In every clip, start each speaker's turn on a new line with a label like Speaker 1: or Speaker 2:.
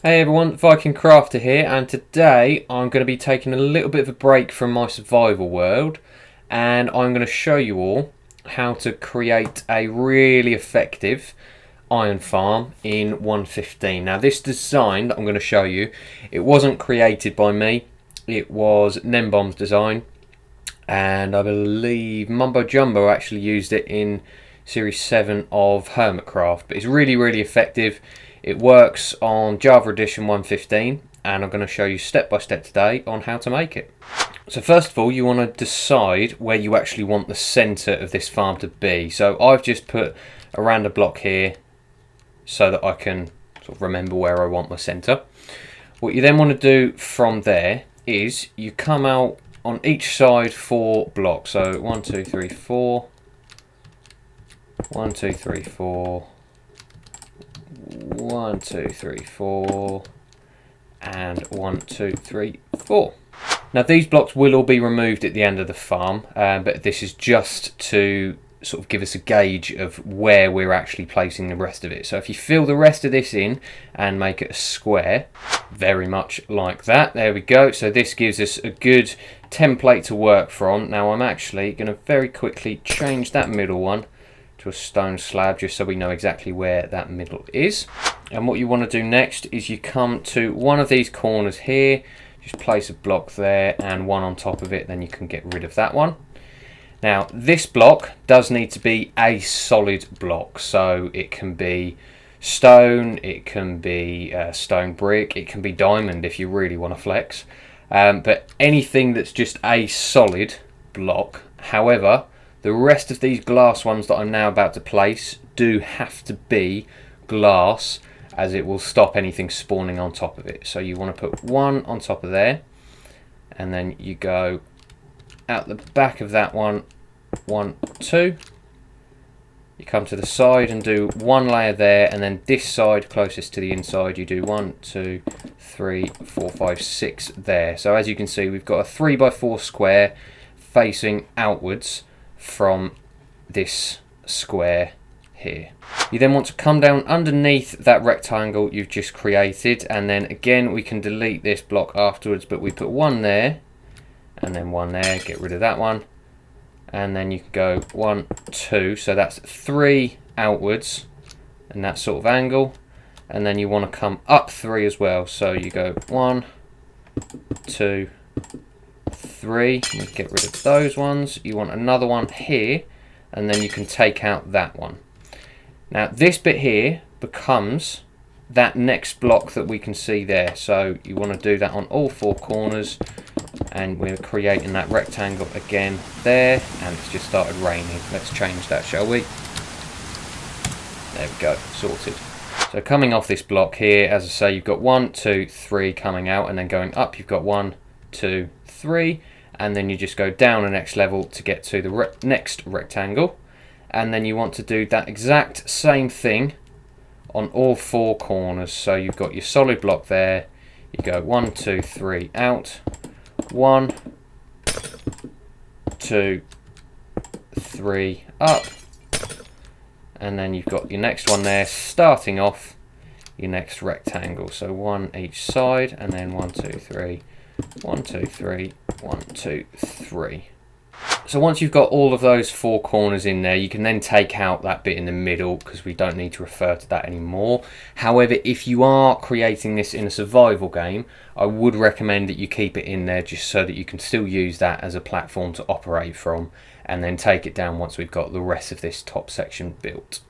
Speaker 1: Hey everyone, Viking Crafter here, and today I'm going to be taking a little bit of a break from my survival world, and I'm going to show you all how to create a really effective iron farm in 1.15. Now this design that I'm going to show you, it wasn't created by me, it was Nembom's design, and I believe Mumbo Jumbo actually used it in Series 7 of Hermitcraft, but it's really effective. It works on Java Edition 1.15, and I'm going to show you step by step today on how to make it. So first of all, you want to decide where you actually want the center of this farm to be. So I've just put a random block here so that I can sort of remember where I want my center. What you then want to do from there is you come out on each side 4 blocks. So 1, 2, 3, 4. 1, 2, 3, 4. 1, 2, 3, 4, and 1, 2, 3, 4. Now these blocks will all be removed at the end of the farm, but this is just to sort of give us a gauge of where we're actually placing the rest of it. So if you fill the rest of this in and make it a square, very much like that, there we go. So this gives us a good template to work from. Now I'm actually going to very quickly change that middle one to a stone slab just so we know exactly where that middle is. And what you want to do next is you come to one of these corners here, just place a block there and one on top of it, then you can get rid of that one. Now this block does need to be a solid block, so it can be stone, it can be stone brick, it can be diamond if you really want to flex, but anything that's just a solid block. However, the rest of these glass ones that I'm now about to place do have to be glass, as it will stop anything spawning on top of it. So you want to put one on top of there, and then you go out the back of that one, 1, 2. You come to the side and do one layer there, and then this side closest to the inside you do 1, 2, 3, 4, 5, 6 there. So as you can see, we've got a 3x4 square facing outwards from this square here. You then want to come down underneath that rectangle you've just created, and then again we can delete this block afterwards, but we put one there and then one there, get rid of that one, and then you can go 1, 2, so that's 3 outwards and that sort of angle, and then you want to come up 3 as well, so you go 1, 2, 3, get rid of those ones. You want another one here, and then you can take out that one. Now this bit here becomes that next block that we can see there, so you want to do that on all 4 corners, and we're creating that rectangle again there, and it's just started raining. Let's change that, shall we? There we go, sorted. So coming off this block here, as I say, you've got 1, 2, 3 coming out, and then going up you've got 1, 2, 3, and then you just go down the next level to get to the next rectangle, and then you want to do that exact same thing on all 4 corners. So you've got your solid block there, you go 1, 2, 3 out, 1, 2, 3 up, and then you've got your next one there starting off your next rectangle. So 1 each side, and then 1, 2, 3, 1, 2, 3, 1, 2, 3. So once you've got all of those 4 corners in there, you can then take out that bit in the middle because we don't need to refer to that anymore. However, if you are creating this in a survival game, I would recommend that you keep it in there just so that you can still use that as a platform to operate from, and then take it down once we've got the rest of this top section built.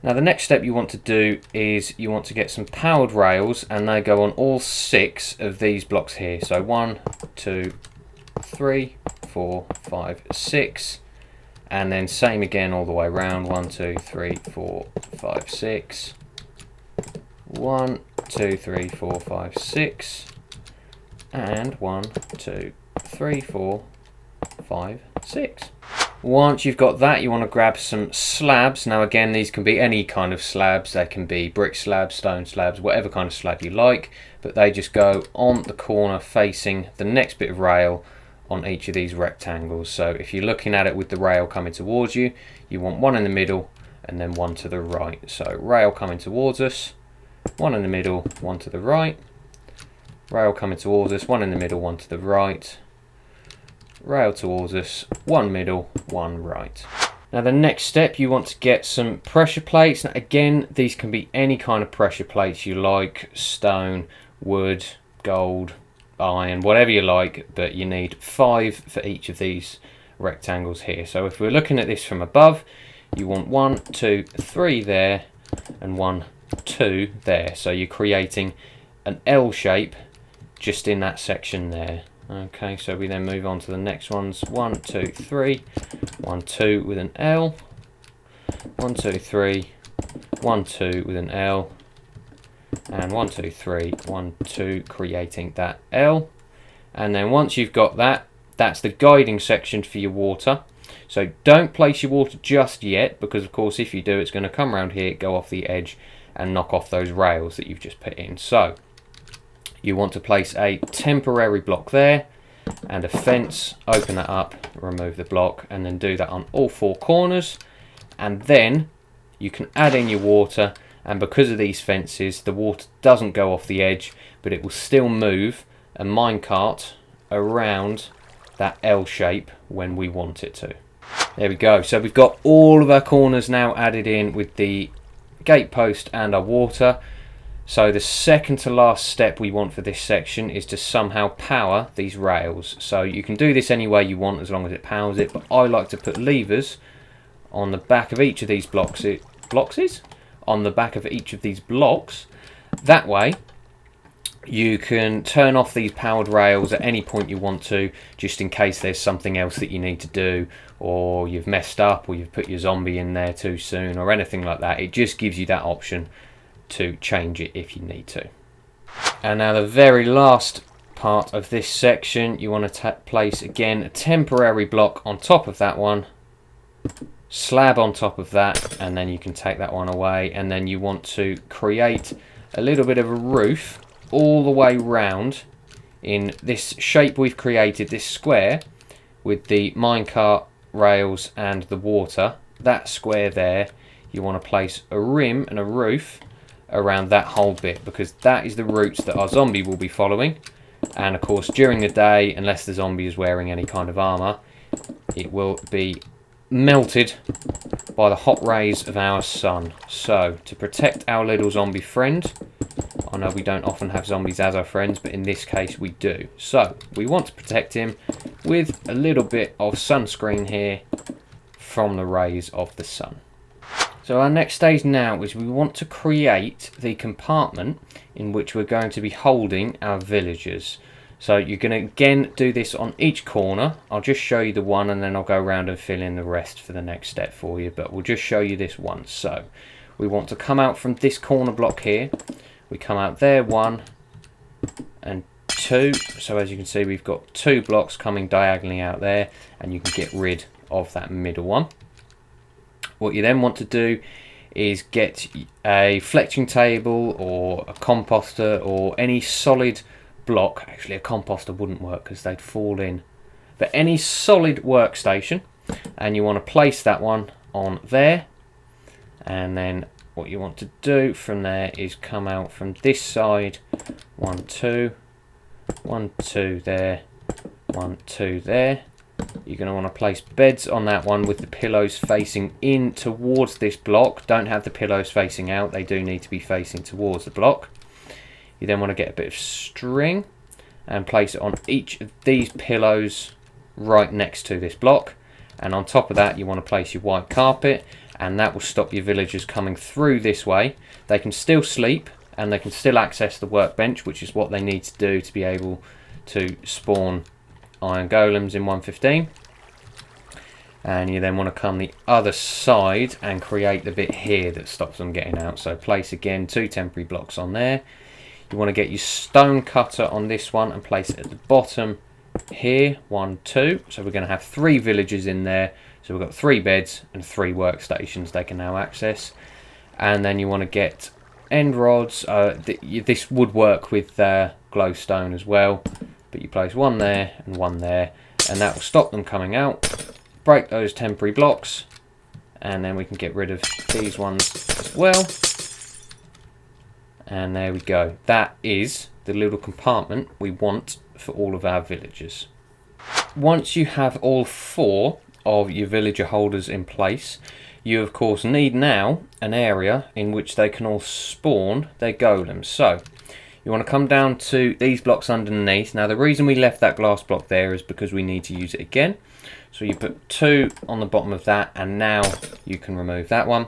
Speaker 1: Now the next step you want to do is you want to get some powered rails, and they go on all 6 of these blocks here. So 1, 2, 3, 4, 5, 6, and then same again all the way around. 1, 2, 3, 4, 5, 6. 1, 2, 3, 4, 5, 6, and 1, 2, 3, 4, 5, 6. Once you've got that, you want to grab some slabs. Now again, these can be any kind of slabs. They can be brick slabs, stone slabs, whatever kind of slab you like, but they just go on the corner facing the next bit of rail on each of these rectangles. So if you're looking at it with the rail coming towards you, you want one in the middle and then one to the right. So rail coming towards us, one in the middle, one to the right. Rail coming towards us, one in the middle, one to the right. Rail towards us, one middle, one right. Now the next step, you want to get some pressure plates. Now again, these can be any kind of pressure plates you like, stone, wood, gold, iron, whatever you like, but you need 5 for each of these rectangles here. So if we're looking at this from above, you want 1, 2, 3 there, and 1, 2 there. So you're creating an L shape just in that section there. Okay, so we then move on to the next ones. 1, 2, 3, 1, 2 with an L, 1, 2, 3, 1, 2 with an L, and 1, 2, 3, 1, 2, creating that L. And then once you've got that, that's the guiding section for your water. So don't place your water just yet, because of course if you do, it's going to come around here, go off the edge and knock off those rails that you've just put in. So you want to place a temporary block there and a fence, open that up, remove the block, and then do that on all 4 corners. And then you can add in your water, and because of these fences, the water doesn't go off the edge, but it will still move a minecart around that L shape when we want it to. There we go. So we've got all of our corners now added in with the gate post and our water. So the second to last step we want for this section is to somehow power these rails. So you can do this any way you want as long as it powers it, but I like to put levers on the back of each of these blocks. On the back of each of these blocks. That way you can turn off these powered rails at any point you want to, just in case there's something else that you need to do, or you've messed up, or you've put your zombie in there too soon, or anything like that. It just gives you that option to change it if you need to. And now the very last part of this section, you want to place again a temporary block on top of that one, slab on top of that, and then you can take that one away. And then you want to create a little bit of a roof all the way round in this shape we've created, this square with the minecart rails and the water. That square there, you want to place a rim and a roof around that whole bit, because that is the routes that our zombie will be following. And of course during the day, unless the zombie is wearing any kind of armor, it will be melted by the hot rays of our sun. So to protect our little zombie friend, I know we don't often have zombies as our friends, but in this case we do. So we want to protect him with a little bit of sunscreen here from the rays of the sun. So our next stage now is we want to create the compartment in which we're going to be holding our villagers. So you're going to again do this on each corner. I'll just show you the one and then I'll go around and fill in the rest for the next step for you, but we'll just show you this once. So we want to come out from this corner block here. We come out there, 1 and 2. So as you can see, we've got 2 blocks coming diagonally out there, and you can get rid of that middle one. What you then want to do is get a fletching table or a composter or any solid block. Actually, a composter wouldn't work because they'd fall in. But any solid workstation, and you want to place that one on there. And then what you want to do from there is come out from this side, 1, 2, 1, 2 there, 1, 2 there. You're going to want to place beds on that one with the pillows facing in towards this block. Don't have the pillows facing out, they do need to be facing towards the block. You then want to get a bit of string and place it on each of these pillows right next to this block. And on top of that you want to place your white carpet, and that will stop your villagers coming through this way. They can still sleep and they can still access the workbench, which is what they need to do to be able to spawn iron golems in 1.15. And you then want to come the other side and create the bit here that stops them getting out. So place again 2 temporary blocks on there. You want to get your stone cutter on this one and place it at the bottom here, 1, 2. So we're going to have 3 villagers in there. So we've got 3 beds and 3 workstations they can now access. And then you want to get end rods. This would work with glowstone as well, but you place 1 there and 1 there, and that will stop them coming out. Break those temporary blocks, and then we can get rid of these ones as well. And there we go. That is the little compartment we want for all of our villagers. Once you have all 4 of your villager holders in place, you of course need now an area in which they can all spawn their golems. So you want to come down to these blocks underneath. Now the reason we left that glass block there is because we need to use it again. So you put 2 on the bottom of that, and now you can remove that one.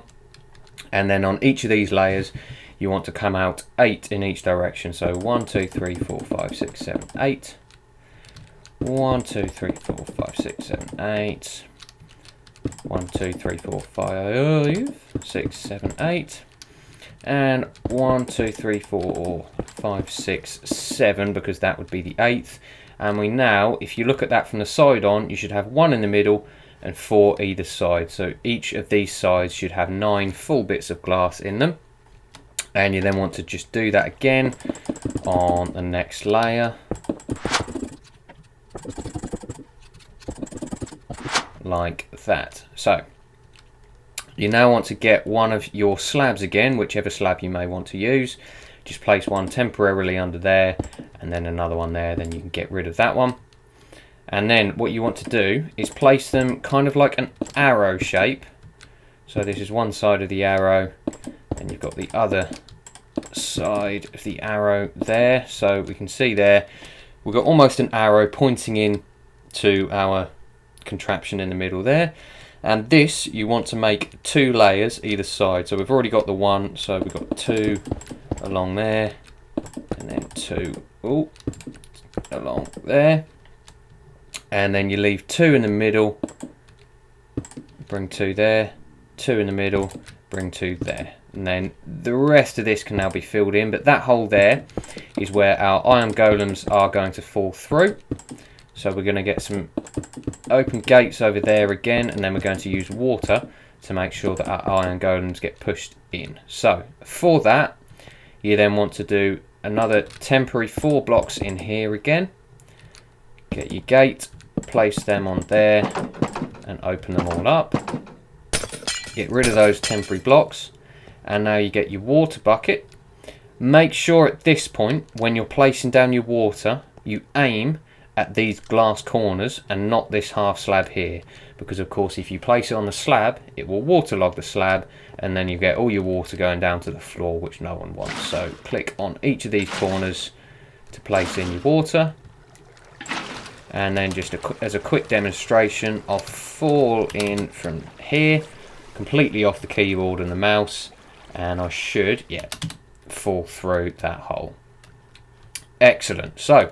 Speaker 1: And then on each of these layers you want to come out 8 in each direction. So 1, 2, 3, 4, 5, 6, 7, 8. 1, 2, 3, 4, 5, 6, 7, 8. 1, 2, 3, 4, 5, 6, 7, 8. And 1, 2, 3, 4, 5, 6, 7, because that would be the 8th. And we now, if you look at that from the side on, you should have 1 in the middle and 4 either side. So each of these sides should have 9 full bits of glass in them. And you then want to just do that again on the next layer. Like that. So you now want to get one of your slabs again, whichever slab you may want to use. Just place one temporarily under there and then another one there, then you can get rid of that one. And then what you want to do is place them kind of like an arrow shape. So this is one side of the arrow and you've got the other side of the arrow there. So we can see there we've got almost an arrow pointing in to our contraption in the middle there. And this you want to make 2 layers either side. So we've already got the 1, so we've got 2 along there and then 2 along there, and then you leave 2 in the middle, bring 2 there, 2 in the middle, bring 2 there, and then the rest of this can now be filled in. But that hole there is where our iron golems are going to fall through. So we're going to get some open gates over there again, and then we're going to use water to make sure that our iron golems get pushed in. So for that, you then want to do another temporary 4 blocks in here again. Get your gate, place them on there and open them all up. Get rid of those temporary blocks, and now you get your water bucket. Make sure at this point when you're placing down your water you aim at these glass corners and not this half slab here, because of course if you place it on the slab it will waterlog the slab and then you get all your water going down to the floor, which no one wants. So click on each of these corners to place in your water, and then just as a quick demonstration, I'll fall in from here completely off the keyboard and the mouse, and I should fall through that hole. Excellent. So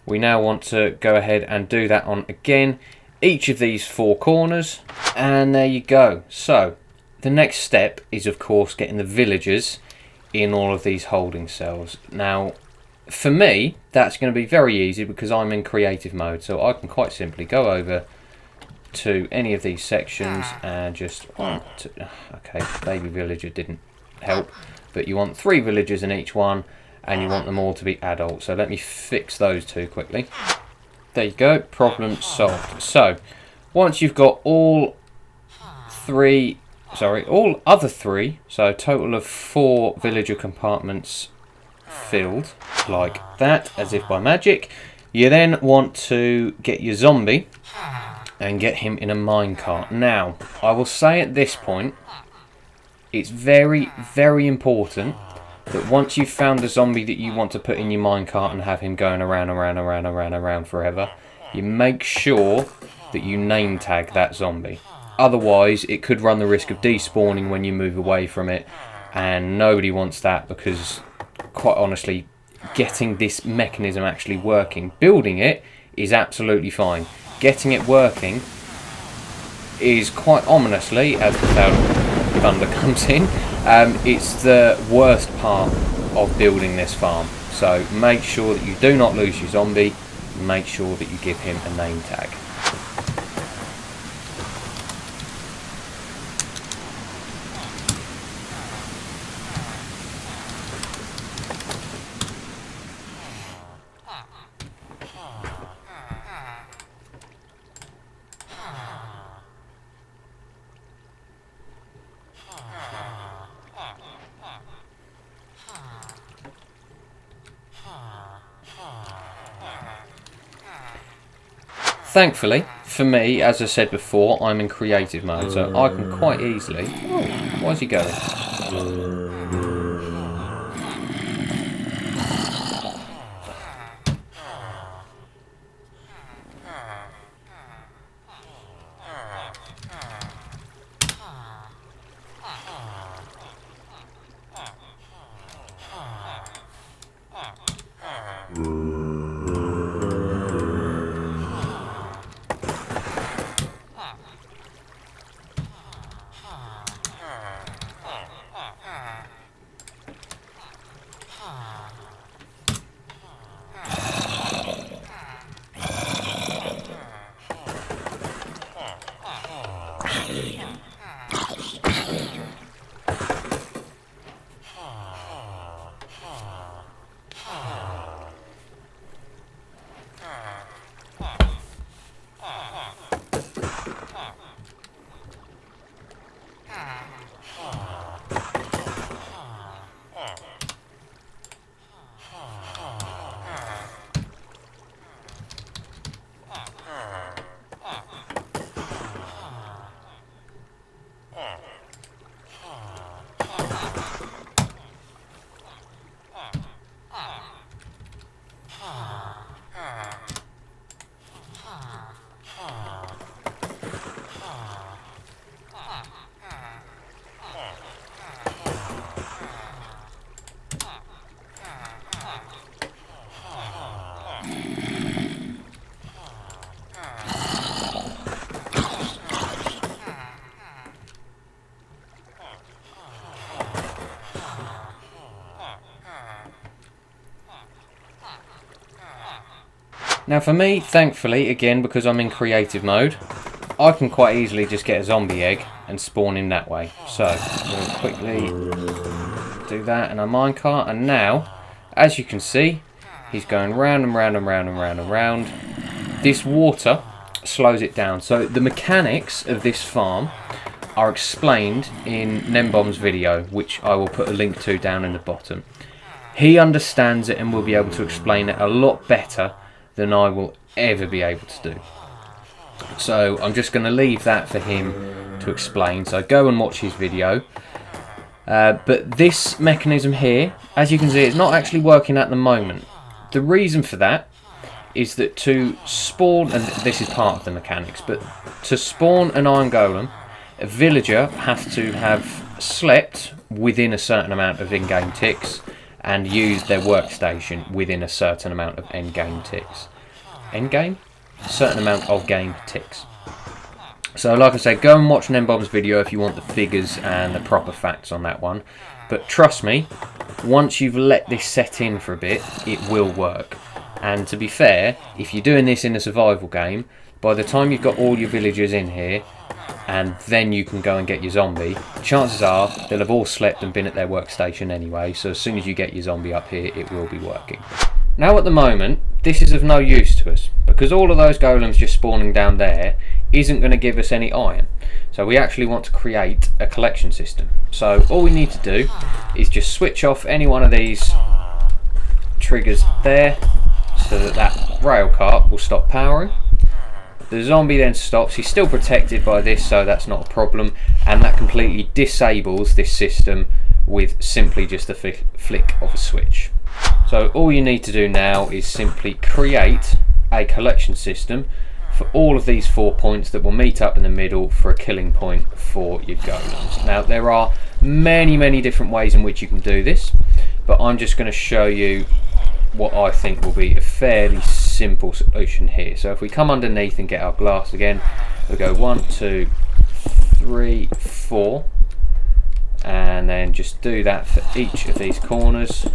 Speaker 1: we now want to go ahead and do that on again each of these 4 corners, and there you go. So the next step is of course getting the villagers in all of these holding cells. Now for me that's going to be very easy because I'm in creative mode, so I can quite simply go over to any of these sections and just okay, baby villager didn't help, but you want 3 villagers in each one and you want them all to be adults. So let me fix those 2 quickly. There you go, problem solved. So once you've got all other 3, so a total of 4 villager compartments filled like that, as if by magic, you then want to get your zombie and get him in a minecart. Now I will say at this point it's very, very important that once you've found the zombie that you want to put in your minecart and have him going around forever, you make sure that you name tag that zombie. Otherwise it could run the risk of despawning when you move away from it, and nobody wants that, because quite honestly getting this mechanism actually working, building it is absolutely fine. Getting it working is quite ominously, as the thunder comes in, it's the worst part of building this farm. So make sure that you do not lose your zombie, make sure that you give him a name tag. Thankfully, for me, as I said before, I'm in creative mode, so I can quite easily... Oh, where's he going? Now for me, thankfully, again, because I'm in creative mode, I can quite easily just get a zombie egg and spawn him that way. So, we'll quickly do that in our minecart, and now, as you can see, he's going round and round and round and round and round. This water slows it down. So the mechanics of this farm are explained in Nembom's video, which I will put a link to down in the bottom. He understands it and will be able to explain it a lot better than I will ever be able to do. So I'm just going to leave that for him to explain. So go and watch his video. But this mechanism here, as you can see, it's not actually working at the moment. The reason for that is that to spawn, and this is part of the mechanics, but to spawn an iron golem, a villager has to have slept within a certain amount of in-game ticks and used their workstation within a certain amount of end-game ticks. End-game? A certain amount of game ticks. So like I said, go and watch Nembom's video if you want the figures and the proper facts on that one. But trust me, once you've let this set in for a bit, it will work. And to be fair, if you're doing this in a survival game, by the time you've got all your villagers in here, and then you can go and get your zombie, chances are they'll have all slept and been at their workstation anyway, so as soon as you get your zombie up here, it will be working. Now at the moment, this is of no use to us, because all of those golems just spawning down there isn't going to give us any iron. So we actually want to create a collection system. So all we need to do is just switch off any one of these triggers there, so that that rail cart will stop powering. The zombie then stops. He's still protected by this, so that's not a problem, and that completely disables this system with simply just a flick of a switch. So all you need to do now is simply create a collection system for all of these 4 points that will meet up in the middle for a killing point for your golems. Now there are many different ways in which you can do this, but I'm just going to show you what I think will be a fairly simple solution here. So if we come underneath and get our glass again, we'll go 1, 2, 3, 4, and then just do that for each of these corners,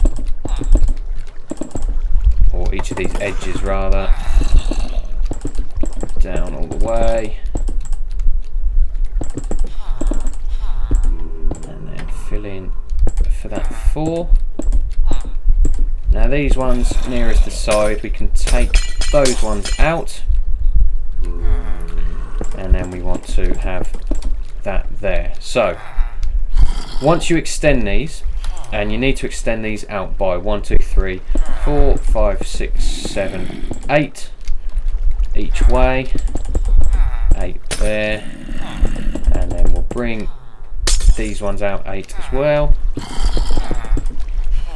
Speaker 1: or each of these edges rather, down all the way, and then fill in for that 4. Now these ones nearest the side, we can take those ones out, and then we want to have that there. So once you extend these, and you need to extend these out by 1, 2, 3, 4, 5, 6, 7, 8. each way, 8 there, and then we'll bring these ones out 8 as well,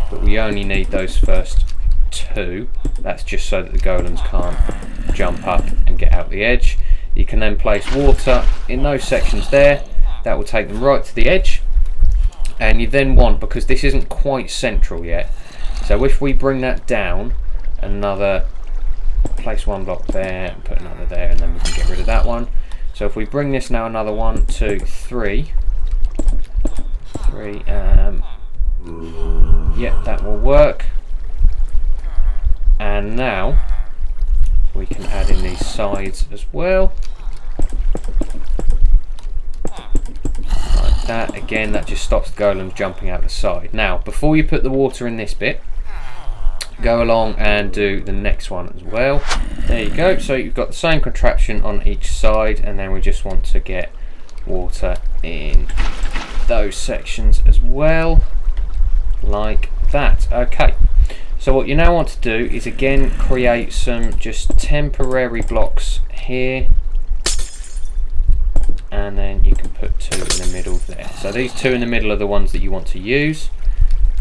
Speaker 1: but we only need those first 2. That's just so that the golems can't jump up and get out the edge. You can then place water in those sections there. That will take them right to the edge, and you then want, because this isn't quite central yet, so if we bring that down another, place one block there and put another there, and then we can get rid of that one. So if we bring this now another 1, 2, 3, yeah, that will work. And now we can add in these sides as well, like that. Again, that just stops the golems jumping out the side. Now, before you put the water in this bit, go along and do the next one as well. There you go. So you've got the same contraption on each side, and then we just want to get water in those sections as well, like that. Okay, so what you now want to do is again create some just temporary blocks here, and then you can put 2 in the middle there. So these 2 in the middle are the ones that you want to use.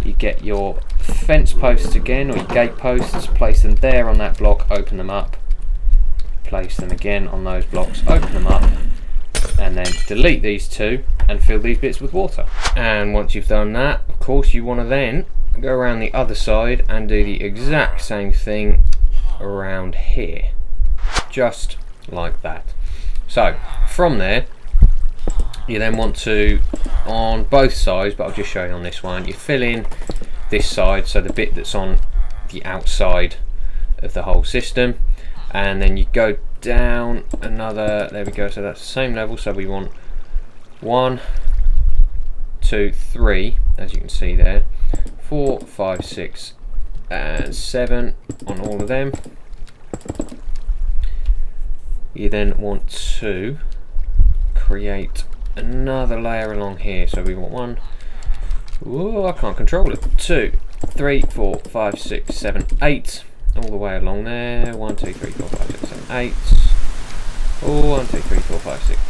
Speaker 1: You get your fence posts again, or your gate posts, place them there on that block, open them up, place them again on those blocks, open them up, and then delete these 2 and fill these bits with water. And once you've done that, of course, you want to then go around the other side and do the exact same thing around here, just like that. So from there, you then want to, on both sides, but I'll just show you on this one, you fill in this side, so the bit that's on the outside of the whole system, and then you go down another, there we go, so that's the same level. So we want 1, 2, 3, as you can see there, 4, 5, 6 and 7 on all of them. You then want to create another layer along here, so we want 1, whoa, I can't control it, 2, 3, 4, 5, 6, 7, 8 all the way along there. 1, 2, 3, 4, 5, 6, 7, 8. Oh, 1, 2, 3, 4, 5, 6,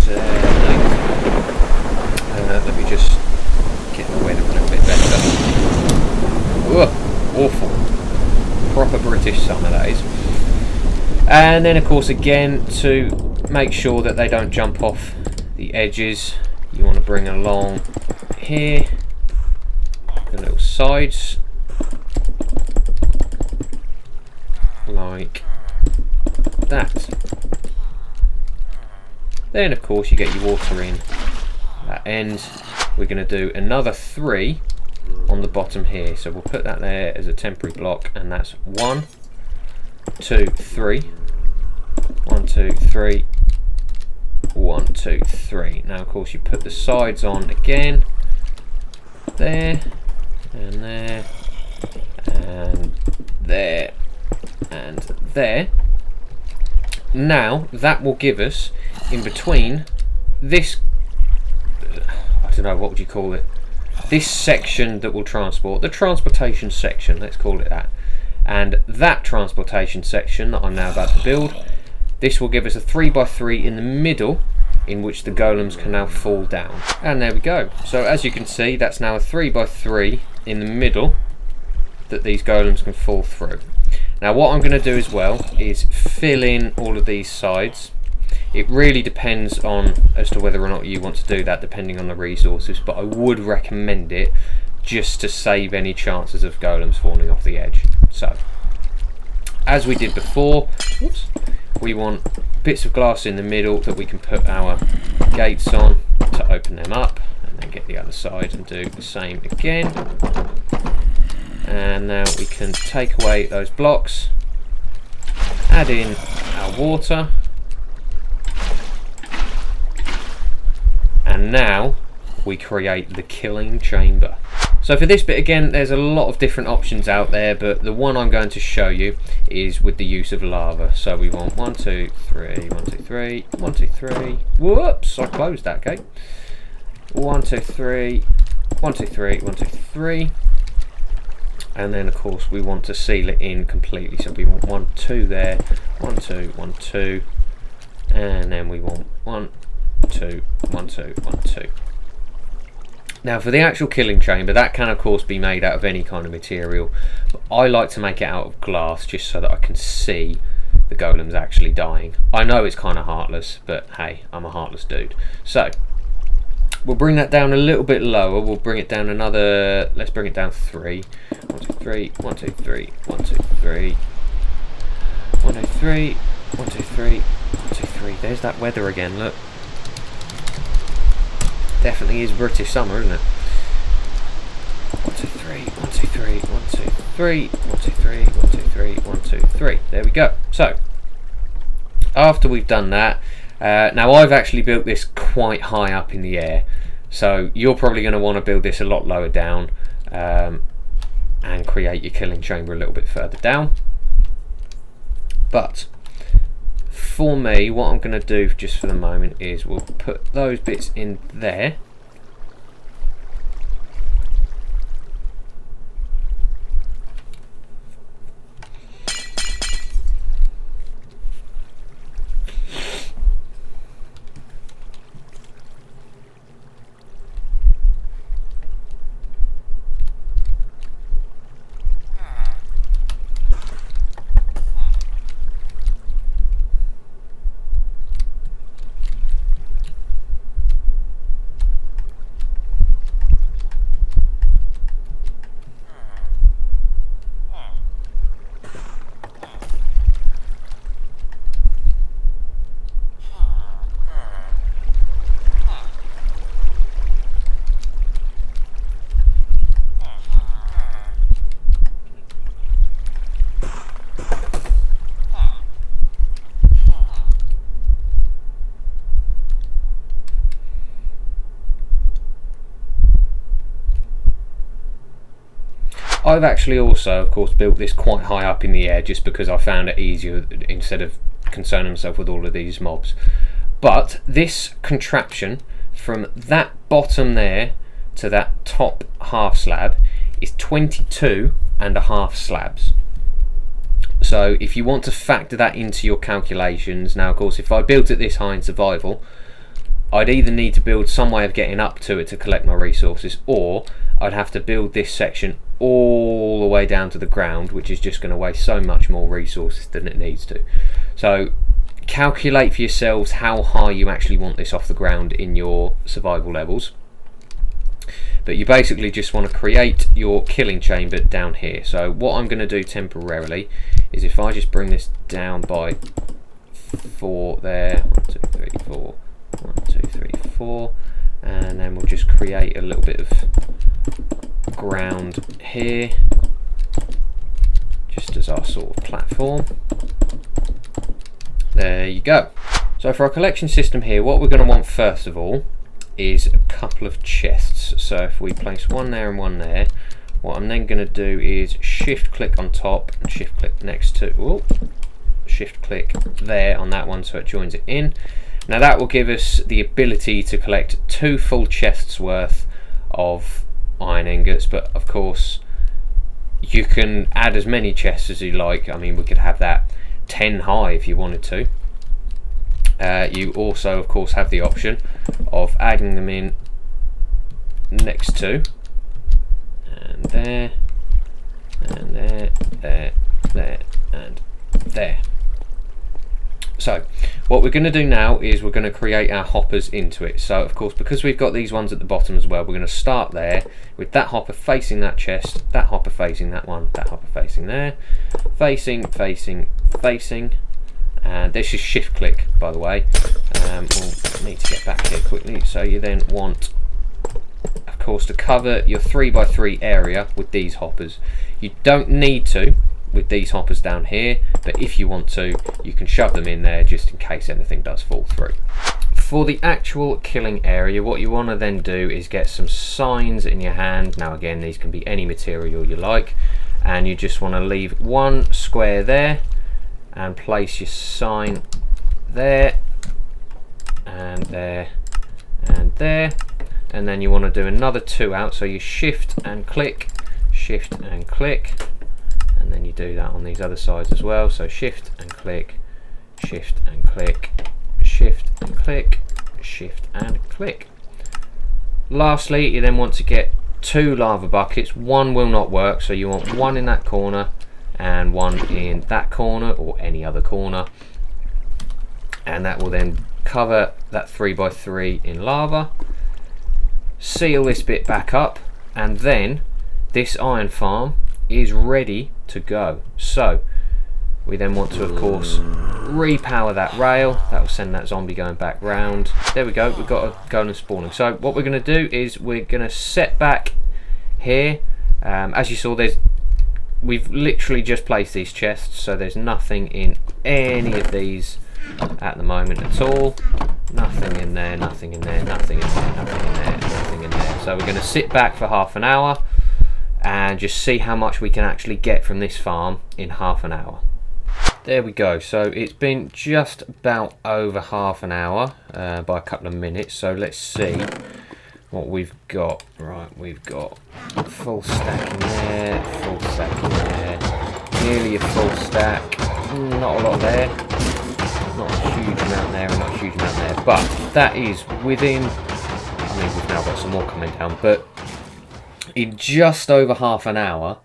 Speaker 1: 7, 8. Let me just get the weather a little bit better. Ugh, awful. Proper British summer, that is. And then of course, again, to make sure that they don't jump off the edges, you want to bring along here the little sides, like that. Then of course you get your water in that end. We're going to do another 3 on the bottom here, so we'll put that there as a temporary block, and that's 1, 2, 3, 1, 2, 3, 1, 2, 3. Now of course you put the sides on again, there and there and there and there. Now that will give us, in between this, I don't know, what would you call it, this section that will transport, the transportation section, let's call it that, and that transportation section that I'm now about to build, this will give us a 3x3 in the middle, in which the golems can now fall down. And there we go. So as you can see, that's now a 3x3 in the middle that these golems can fall through. Now what I'm going to do as well is fill in all of these sides. It really depends on as to whether or not you want to do that, depending on the resources, but I would recommend it just to save any chances of golems falling off the edge. So as we did before, oops, we want bits of glass in the middle that we can put our gates on to open them up, and then get the other side and do the same again. And now we can take away those blocks, add in our water, and now we create the killing chamber. So for this bit, again, there's a lot of different options out there, but the one I'm going to show you is with the use of lava. So we want 1, 2, 3, 1, 2, 3, 1, 2, 3. Whoops, I closed that gate. 1, 2, 3, 1, 2, 3, 1, 2, 3. and then of course we want to seal it in completely, so we want 1, 2 there, 1, 2, 1, 2, and then we want 1, 2, 1, 2, 1, 2. Now for the actual killing chamber, that can of course be made out of any kind of material, but I like to make it out of glass just so that I can see the golems actually dying. I know it's kind of heartless, but hey, I'm a heartless dude. So we'll bring that down a little bit lower. We'll bring it down another, let's bring it down 3. 1, 2, 3, 1, 2, 3, 1, 2, 3, 1, 2, 3, 1, 2, 3, 1, 2, 3. There's that weather again, look. Definitely is British summer, isn't it? 1, 2, 3, 1, 2, 3, 1, 2, 3, 1, 2, 3, 1, 2, 3, 1, 2, 3. There we go. So after we've done that, now I've actually built this quite high up in the air, so you're probably going to want to build this a lot lower down and create your killing chamber a little bit further down. But for me, what I'm going to do just for the moment is we'll put those bits in there. I've actually also, of course, built this quite high up in the air just because I found it easier instead of concerning myself with all of these mobs. But this contraption from that bottom there to that top half slab is 22.5 slabs. So if you want to factor that into your calculations, now of course if I built it this high in survival, I'd either need to build some way of getting up to it to collect my resources, or I'd have to build this section all the way down to the ground, which is just going to waste so much more resources than it needs to. So calculate for yourselves how high you actually want this off the ground in your survival levels. But you basically just want to create your killing chamber down here. So what I'm going to do temporarily is if I just bring this down by 4 there, 1, 2, 3, 4, 1, 2, 3, 4, and then we'll just create a little bit of ground here just as our sort of platform. There you go. So for our collection system here, what we're going to want first of all is a couple of chests. So if we place one there and one there, what I'm then going to do is shift click on top and shift click next to, shift click there on that one so it joins it in. Now that will give us the ability to collect 2 full chests worth of iron ingots, but of course you can add as many chests as you like. I mean, we could have that 10 high if you wanted to. You also of course have the option of adding them in next to, and there, and there, there, and there. So what we're going to do now is we're going to create our hoppers into it. So of course, because we've got these ones at the bottom as well, we're going to start there with that hopper facing that chest, that hopper facing that one, that hopper facing there, facing, facing, facing, and this is shift click, by the way. We'll need to get back here quickly. So you then want, of course, to cover your 3x3 area with these hoppers. You don't need to with these hoppers down here, but if you want to, you can shove them in there just in case anything does fall through. For the actual killing area, what you want to then do is get some signs in your hand. Now again, these can be any material you like, and you just want to leave one square there and place your sign there and there and there, and then you want to do another 2 out, so you shift and click, shift and click, and then you do that on these other sides as well. So shift and click, shift and click, shift and click, shift and click. Lastly, you then want to get 2 lava buckets. One will not work, so you want one in that corner and one in that corner or any other corner, and that will then cover that 3x3 in lava. Seal this bit back up, and then this iron farm is ready to go. So we then want to, of course, repower that rail. That will send that zombie going back round. There we go, we've got a golden spawning. So what we're going to do is we're going to set back here. As you saw, we've literally just placed these chests, so there's nothing in any of these at the moment at all. Nothing in there, nothing in there, nothing in there, nothing in there, nothing in there. So we're going to sit back for half an hour and just see how much we can actually get from this farm in half an hour. There we go. So it's been just about over half an hour by a couple of minutes. So let's see what we've got. Right, we've got a full stack in there, full stack in there, nearly a full stack. Not a lot there. Not a huge amount there and not a huge amount there. But that is within, I mean, we've now got some more coming down, but in just over half an hour,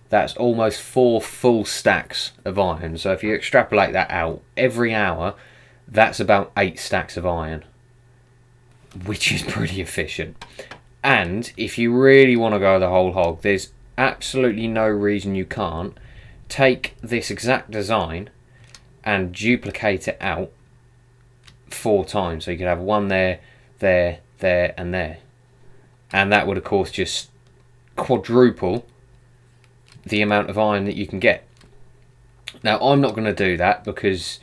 Speaker 1: that's almost 4 full stacks of iron. So if you extrapolate that out, every hour, that's about 8 stacks of iron, which is pretty efficient. And if you really want to go the whole hog, there's absolutely no reason you can't take this exact design and duplicate it out 4 times. So you could have one there, there, there, and there. And that would, of course, just quadruple the amount of iron that you can get. Now, I'm not going to do that because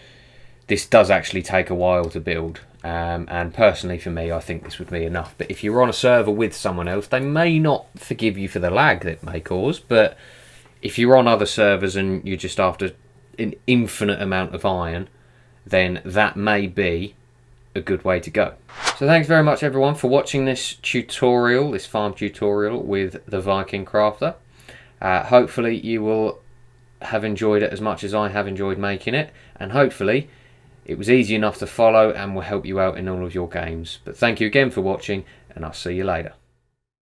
Speaker 1: this does actually take a while to build. And personally, for me, I think this would be enough. But if you're on a server with someone else, they may not forgive you for the lag that it may cause. But if you're on other servers and you're just after an infinite amount of iron, then that may be a good way to go. So thanks very much, everyone, for watching this tutorial, this farm tutorial with the Viking Crafter. Hopefully you will have enjoyed it as much as I have enjoyed making it, and hopefully it was easy enough to follow and will help you out in all of your games. But thank you again for watching, and I'll see you later.